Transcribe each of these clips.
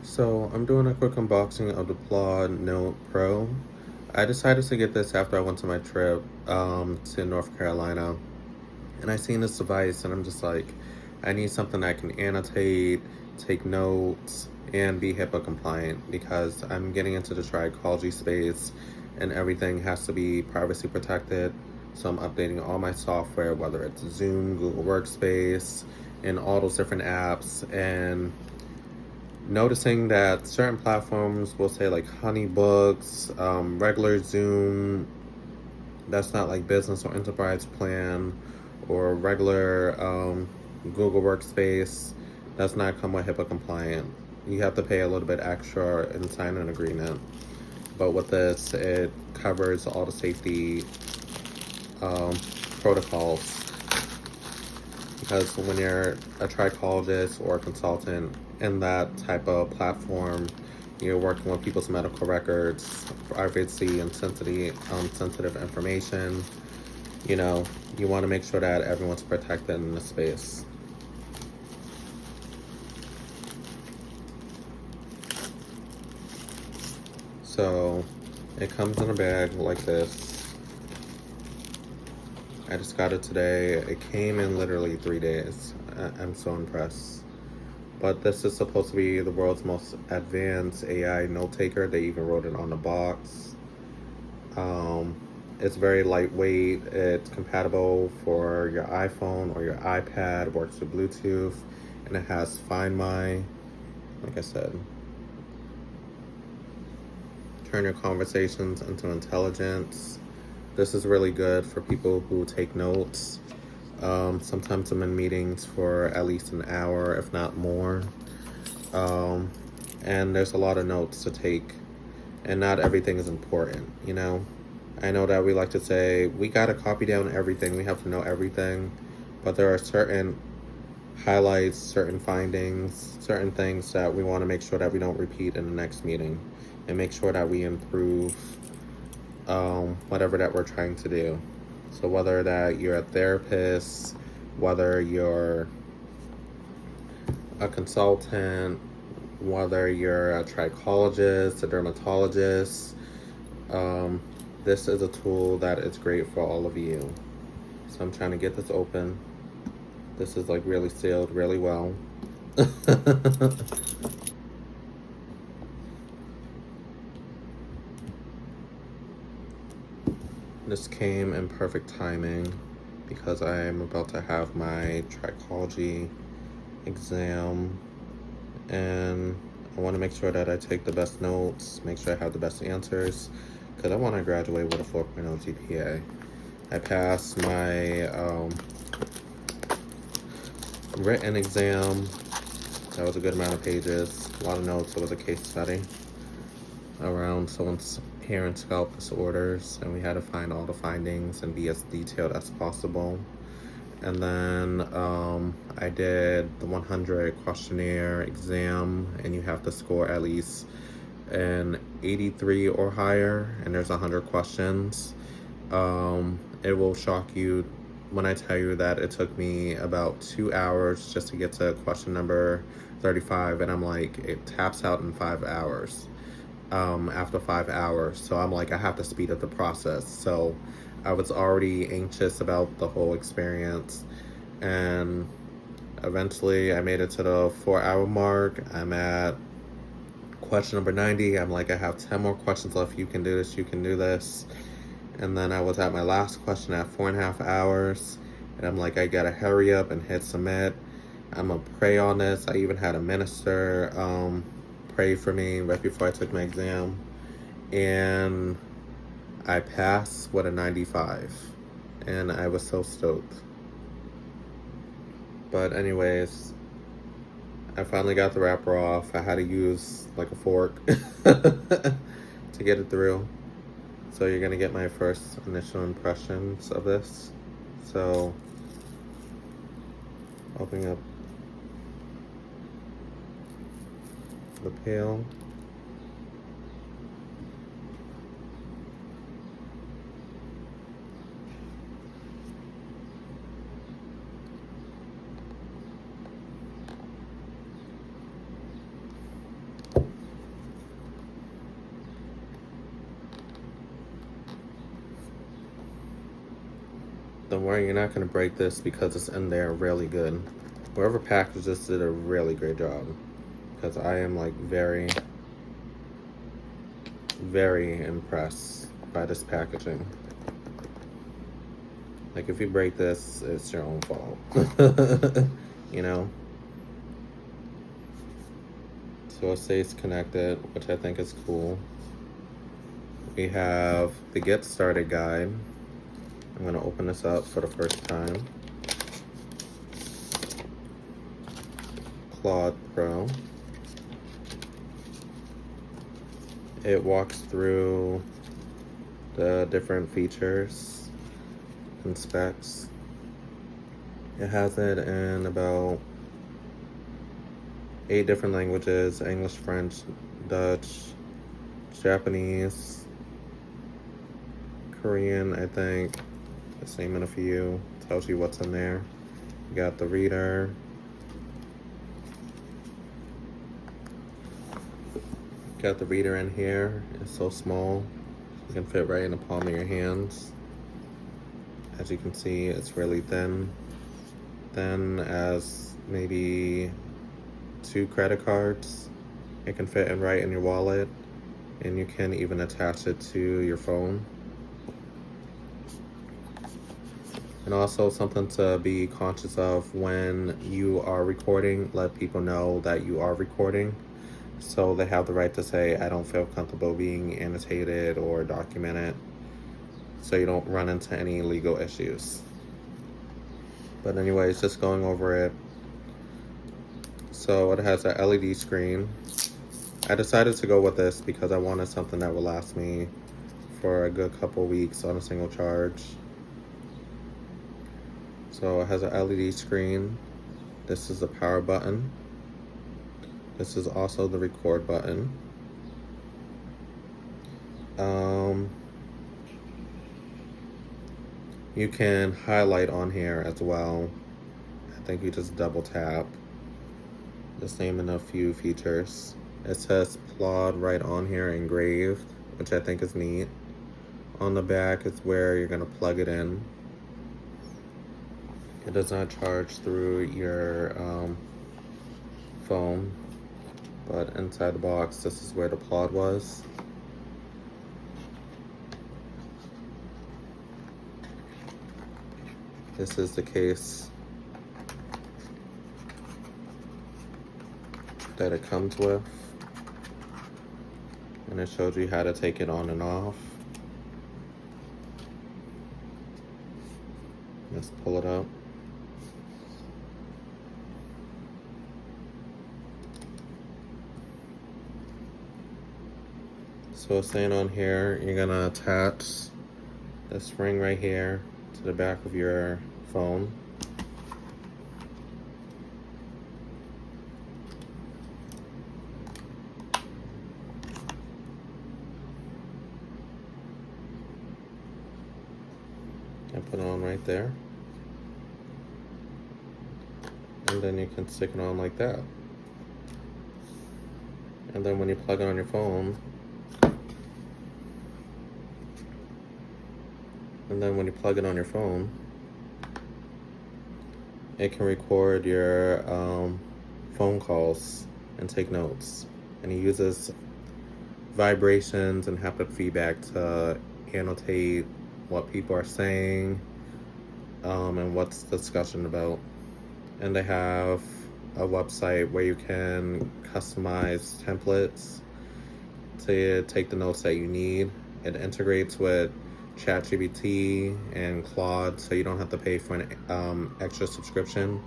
So I'm doing a quick unboxing of the Plaud Note Pro. I decided to get this after I went to my trip to North Carolina, and I seen this device, and I'm just like, I need something that can annotate, take notes, and be HIPAA compliant because I'm getting into the trichology space, and everything has to be privacy protected. So I'm updating all my software, whether it's Zoom, Google Workspace, and all those different apps, and noticing that certain platforms will say like HoneyBooks, regular Zoom, that's not like business or enterprise plan, or regular Google Workspace, does not come with HIPAA compliant. You have to pay a little bit extra and sign an agreement. But with this, it covers all the safety um, protocols, because when you're a trichologist or a consultant in that type of platform, you're working with people's medical records, privacy and sensitive information. You know, you want to make sure that everyone's protected in the space. So it comes in a bag like this. I just got it today. It came in literally 3 days. I'm so impressed. But this is supposed to be the world's most advanced AI note taker. They even wrote it on the box. It's very lightweight. It's compatible for your iPhone or your iPad. It works with Bluetooth, and it has Find My. Like I said, turn your conversations into intelligence. This is really good for people who take notes. Sometimes I'm in meetings for at least an hour, if not more. And there's a lot of notes to take, and not everything is important, you know? I know that we like to say, we gotta copy down everything, we have to know everything, but there are certain highlights, certain findings, certain things that we wanna make sure that we don't repeat in the next meeting, and make sure that we improve whatever that we're trying to do. So whether that you're a therapist, whether you're a consultant, whether you're a trichologist, a dermatologist, this is a tool that is great for all of you. So I'm trying to get this open. This is like really sealed really well. This came in perfect timing because I am about to have my trichology exam, and I want to make sure that I take the best notes, make sure I have the best answers, because I want to graduate with a 4.0 GPA. I passed my written exam. That was a good amount of pages, a lot of notes. It was a case study around someone's hair and scalp disorders, and we had to find all the findings and be as detailed as possible. And then I did the 100 questionnaire exam, and you have to score at least an 83 or higher, and there's 100 questions. It will shock you when I tell you that it took me about 2 hours just to get to question number 35, and I'm like, it taps out in 5 hours. After 5 hours, so I'm like, I have to speed up the process. So I was already anxious about the whole experience, and eventually I made it to the 4-hour mark. I'm at question number 90. I'm like, I have 10 more questions left. You can do this, you can do this. And then I was at my last question at 4.5 hours, and I'm like, I gotta hurry up and hit submit. I'm gonna pray on this. I even had a minister pray for me right before I took my exam, and I passed with a 95, and I was so stoked. But anyways, I finally got the wrapper off. I had to use like a fork to get it through. So you're gonna get my first initial impressions of this. So opening up the peel. Don't worry, you're not going to break this because it's in there really good. Whoever packaged this did a really great job, because I am like very, very impressed by this packaging. Like, if you break this, it's your own fault. You know? So it stays connected, which I think is cool. We have the Get Started Guide. I'm going to open this up for the first time. Plaud Pro. It walks through the different features and specs. It has it in about 8 different languages: English, French, Dutch, Japanese, Korean, I think. Just naming a few. Tells you what's in there. You got the reader. Got the reader in here. It's so small. You can fit right in the palm of your hands. As you can see, it's really thin. Thin as maybe 2 credit cards. It can fit right in your wallet, and you can even attach it to your phone. And also something to be conscious of when you are recording. Let people know that you are recording, so they have the right to say, I don't feel comfortable being annotated or documented, so you don't run into any legal issues. But anyways, just going over it. So it has an LED screen. I decided to go with this because I wanted something that would last me for a good couple weeks on a single charge. So it has an LED screen. This is the power button. This is also the record button. You can highlight on here as well. I think you just double tap. Just naming a few features. It says Plaud right on here engraved, which I think is neat. On the back is where you're gonna plug it in. It does not charge through your phone, but inside the box, this is where the Plaud was. This is the case that it comes with, and it shows you how to take it on and off. Let's pull it up. So it's saying on here, you're gonna attach this ring right here to the back of your phone. And put it on right there. And then you can stick it on like that. And then when you plug it on your phone, it can record your phone calls and take notes. And it uses vibrations and haptic feedback to annotate what people are saying and what's the discussion about. And they have a website where you can customize templates to take the notes that you need. It integrates with ChatGPT and Claude, so you don't have to pay for an extra subscription.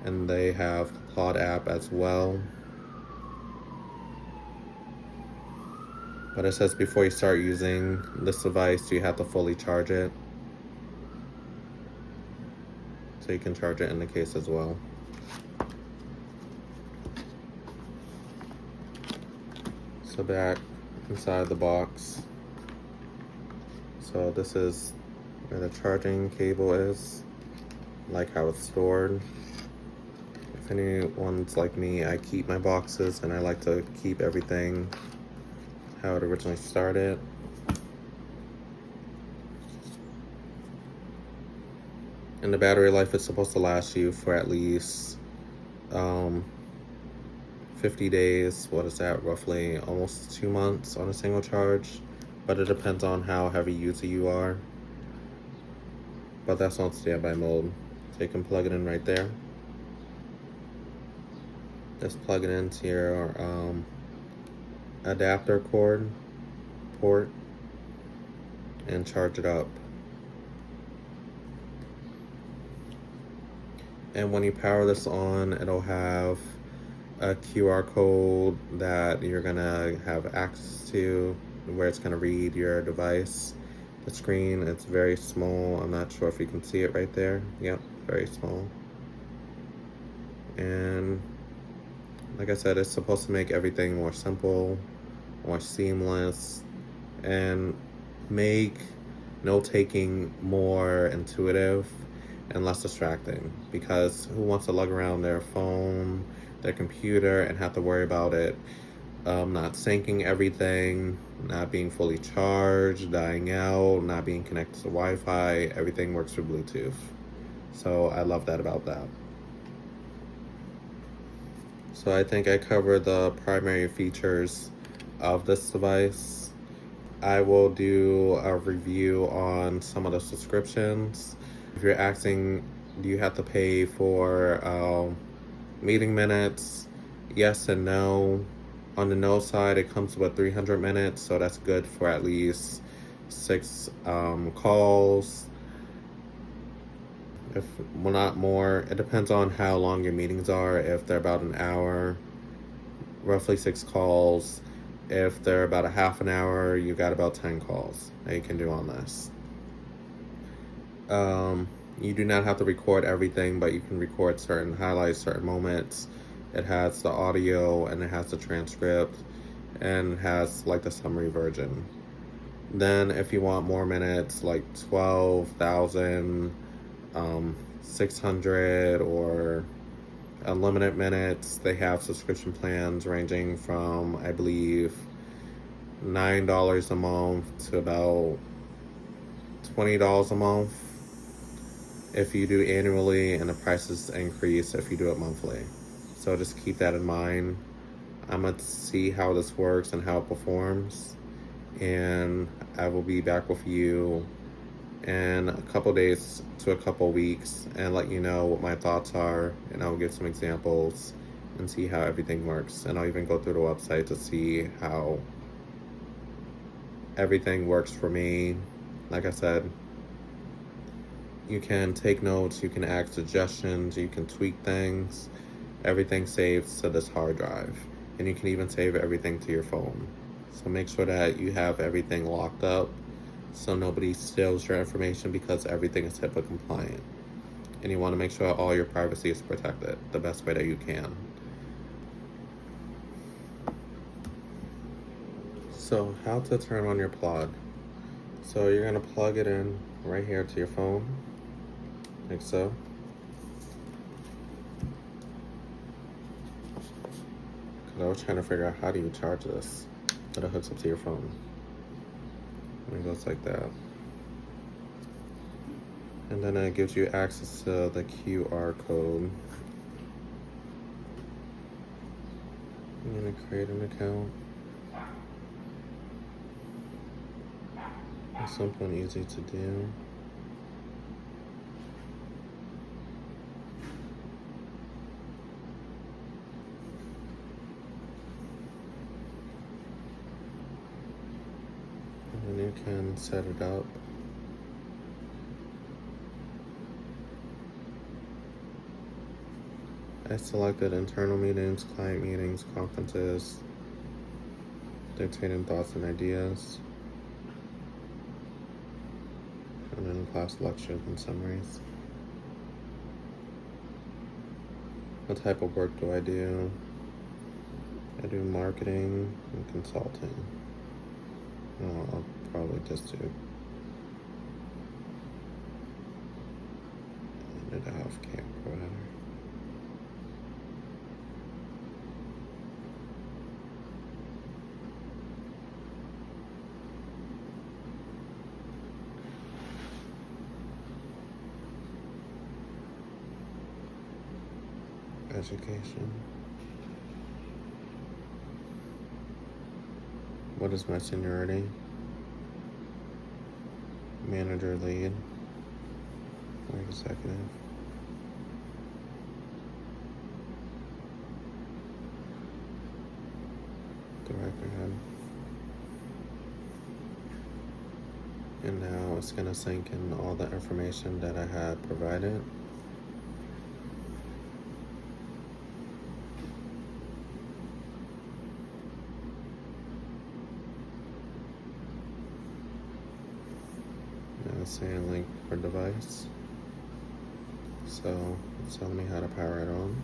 And they have the Plaud app as well. But it says before you start using this device, you have to fully charge it. So you can charge it in the case as well. So back inside the box. So this is where the charging cable is, like how it's stored. If anyone's like me, I keep my boxes and I like to keep everything how it originally started. And the battery life is supposed to last you for at least 50 days. What is that? Roughly almost 2 months on a single charge. But it depends on how heavy user you are. But that's on standby mode. So you can plug it in right there. Just plug it into your adapter cord port and charge it up. And when you power this on, it'll have a QR code that you're gonna have access to, where it's gonna read your device. The screen, it's very small. I'm not sure if you can see it right there. Yep, very small. And like I said, it's supposed to make everything more simple, more seamless, and make note-taking more intuitive and less distracting, because who wants to lug around their phone, their computer, and have to worry about it not syncing everything, not being fully charged, dying out, not being connected to Wi-Fi. Everything works through Bluetooth. So I love that about that. So I think I covered the primary features of this device. I will do a review on some of the subscriptions. If you're asking, do you have to pay for meeting minutes? Yes and no. On the no side, it comes with 300 minutes, so that's good for at least 6 calls. If not more, it depends on how long your meetings are. If they're about an hour, roughly 6 calls. If they're about a half an hour, you got about 10 calls that you can do on this. You do not have to record everything, but you can record certain highlights, certain moments. It has the audio and it has the transcript and it has like the summary version. Then if you want more minutes, like 12,600 or unlimited minutes, they have subscription plans ranging from, I believe, $9 a month to about $20 a month if you do annually, and the prices increase if you do it monthly. So just keep that in mind. I'm going to see how this works and how it performs, and I will be back with you in a couple days to a couple weeks and let you know what my thoughts are, and I'll give some examples and see how everything works. And I'll even go through the website to see how everything works for me. Like I said, you can take notes, you can add suggestions, you can tweak things. Everything saves to this hard drive, and you can even save everything to your phone. So make sure that you have everything locked up so nobody steals your information, because everything is HIPAA compliant. And you want to make sure all your privacy is protected the best way that you can. So how to turn on your Plaud. So you're going to plug it in right here to your phone, like so. I was trying to figure out how do you charge this, but it hooks up to your phone. And it goes like that. And then it gives you access to the QR code. I'm gonna create an account. It's simple and easy to do. And you can set it up. I selected internal meetings, client meetings, conferences, dictating thoughts and ideas, and then class lectures and summaries. What type of work do? I do marketing and consulting. I'll probably just do a healthcare provider. education. What is my seniority? Manager, lead, or executive. Director head. And now it's going to sync in all the information that I had provided. Now it's saying link for device. So it's telling me how to power it on.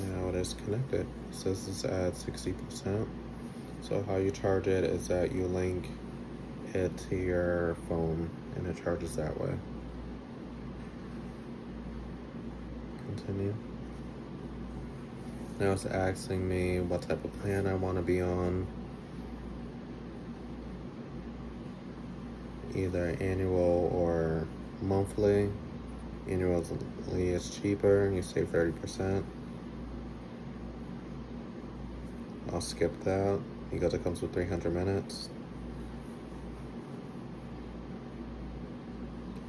Now it is connected. It says it's at 60%. So how you charge it is that you link it to your phone and it charges that way. Continue. Now it's asking me what type of plan I want to be on. Either annual or monthly. Annually is cheaper, you save 30%. I'll skip that because it comes with 300 minutes.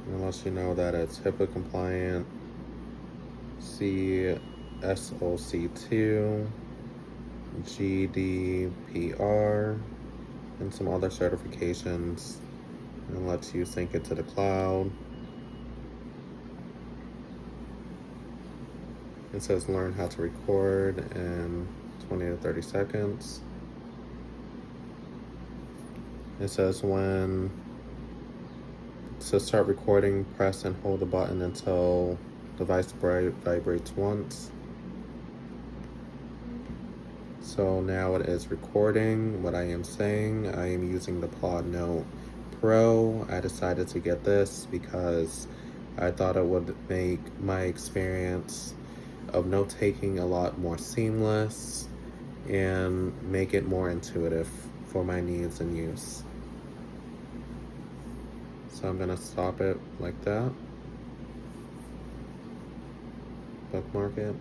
And unless you know that it's HIPAA-compliant, SOC2, GDPR, and some other certifications, and lets you sync it to the cloud. It says learn how to record in 20 to 30 seconds. It says when to start recording, press and hold the button until device vibrates once. So now it is recording what I am saying. I am using the Plaud Note Pro. I decided to get this because I thought it would make my experience of note-taking a lot more seamless and make it more intuitive for my needs and use. So I'm gonna stop it like that. Bookmark it.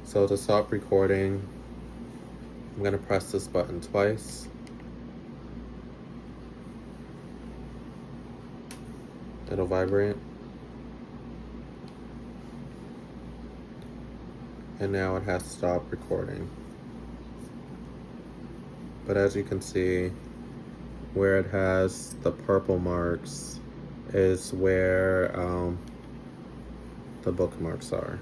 So to stop recording, I'm gonna press this button twice. It'll vibrate. And now it has stopped recording. But as you can see, where it has the purple marks is where the bookmarks are.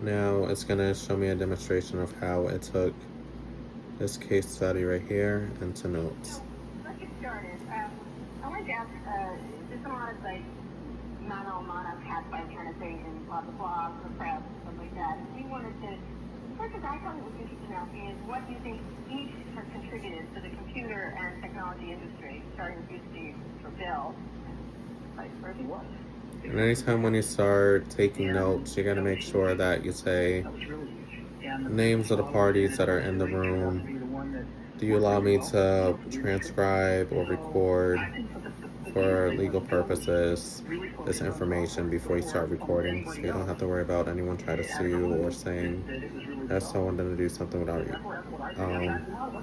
Now it's going to show me a demonstration of how it took this case study right here into notes. So let's get started. I wanted to ask, there's a lot of like mono cat fight kind of thing and blah blah blah, the press, stuff like that. We wanted to, first of all, I thought it was interesting asking is what do you think each has contributed to the computer and technology industry, starting with you, Steve, for Bill, vice versa. And anytime when you start taking notes, you got to make sure that you say names of the parties that are in the room. Do you allow me to transcribe or record for legal purposes this information before you start recording, so you don't have to worry about anyone trying to sue you or saying that someone didn't do something without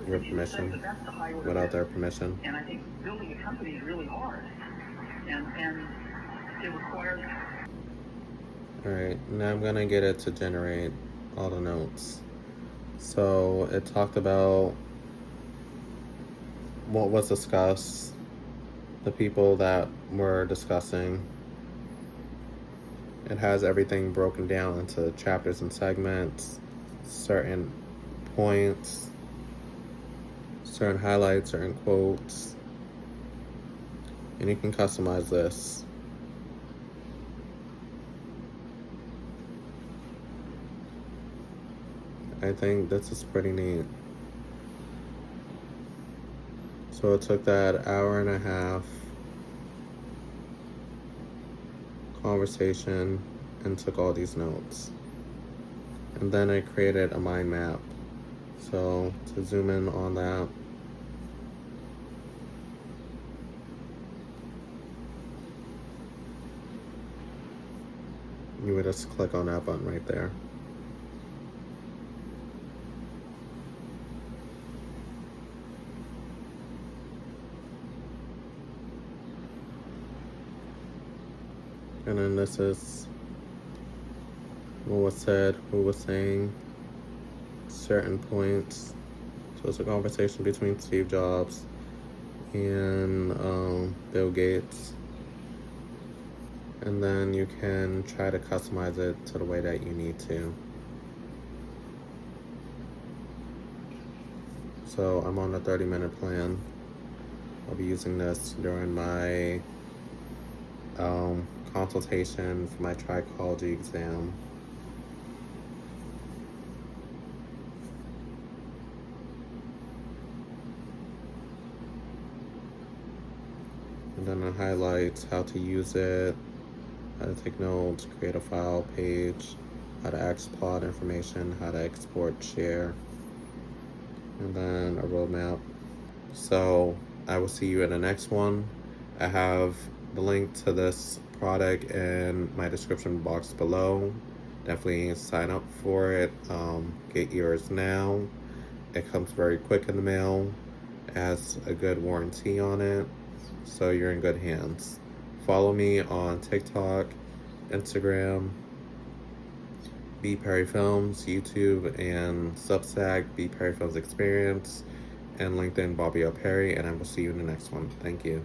your permission, without their permission. And I think building a company is really hard, and it requires. Alright, now I'm gonna get it to generate all the notes. So it talked about what was discussed, the people that were discussing. It has everything broken down into chapters and segments, certain points, certain highlights, certain quotes, and you can customize this. I think this is pretty neat. So it took that hour and a half conversation and took all these notes. And then I created a mind map. So to zoom in on that, you would just click on that button right there. And then this is what was said, who was saying certain points. So it's a conversation between Steve Jobs and Bill Gates. And then you can try to customize it to the way that you need to. So I'm on a 30-minute plan. I'll be using this during my consultation for my trichology exam. And then it highlights how to use it, how to take notes, create a file page, how to export information, how to export, share, and then a roadmap. So I will see you in the next one. I have the link to this product in my description box below. Definitely sign up for it. Get yours now. It comes very quick in the mail. It has a good warranty on it. So you're in good hands. Follow me on TikTok, Instagram, BPerryFilms, YouTube, and Substack, BPerryFilms Experience, and LinkedIn, Bobby L. Perry, and I will see you in the next one. Thank you.